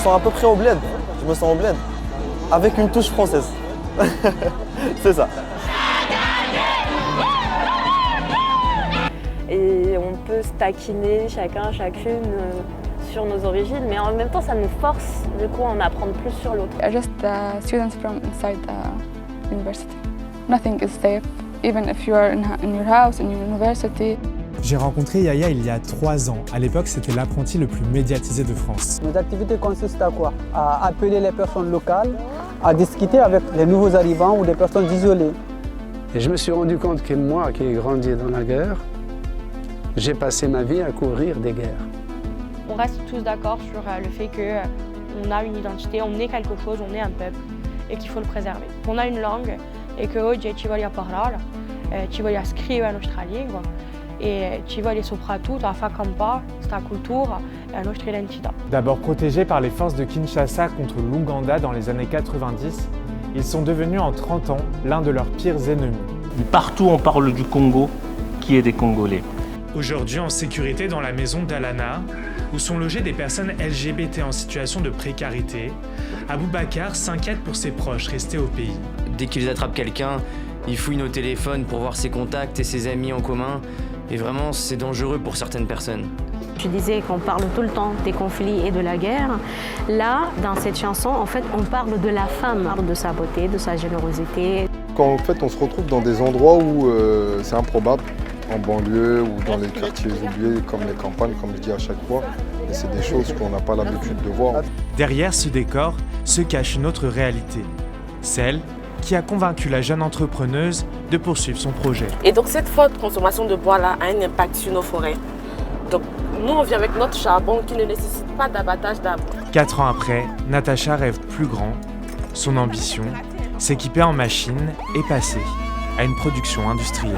sens à peu près au bled. Je me sens au bled. Avec une touche française. C'est ça. Et on peut se taquiner chacune sur nos origines, mais en même temps ça nous force du coup à en apprendre plus sur l'autre. Just students from inside the university. Nothing is safe, even if you are in your house, in your university. J'ai rencontré Yaya il y a 3 ans. À l'époque, c'était l'apprenti le plus médiatisé de France. Nos activités consistent à quoi? À appeler les personnes locales, à discuter avec les nouveaux arrivants ou des personnes isolées. Et je me suis rendu compte que moi, qui ai grandi dans la guerre, j'ai passé ma vie à couvrir des guerres. On reste tous d'accord sur le fait qu'on a une identité, on est quelque chose, on est un peuple et qu'il faut le préserver. On a une langue et que oggi ci voglio parlare, ci voglio scrivere la nostra lingua e ci voglio soprattutto a far campare questa cultura e la nostra identità. D'abord protégés par les forces de Kinshasa contre l'Ouganda dans les années 90, ils sont devenus en 30 ans l'un de leurs pires ennemis. Partout on parle du Congo, qui est des Congolais. Aujourd'hui en sécurité dans la maison d'Alana, où sont logées des personnes LGBT en situation de précarité, Aboubacar s'inquiète pour ses proches restés au pays. Dès qu'ils attrapent quelqu'un, ils fouillent nos téléphones pour voir ses contacts et ses amis en commun. Et vraiment, c'est dangereux pour certaines personnes. Je disais qu'on parle tout le temps des conflits et de la guerre. Là, dans cette chanson, en fait, on parle de la femme, on parle de sa beauté, de sa générosité. Quand en fait, on se retrouve dans des endroits où c'est improbable, en banlieue ou dans les quartiers oubliés comme les campagnes, comme je dis à chaque fois. Et c'est des choses qu'on n'a pas l'habitude de voir. Derrière ce décor se cache une autre réalité, celle qui a convaincu la jeune entrepreneuse de poursuivre son projet. Et donc cette forte consommation de bois-là a un impact sur nos forêts. Donc nous, on vient avec notre charbon qui ne nécessite pas d'abattage d'arbres. 4 ans après, Natacha rêve plus grand. Son ambition, s'équiper en machines et passer à une production industrielle.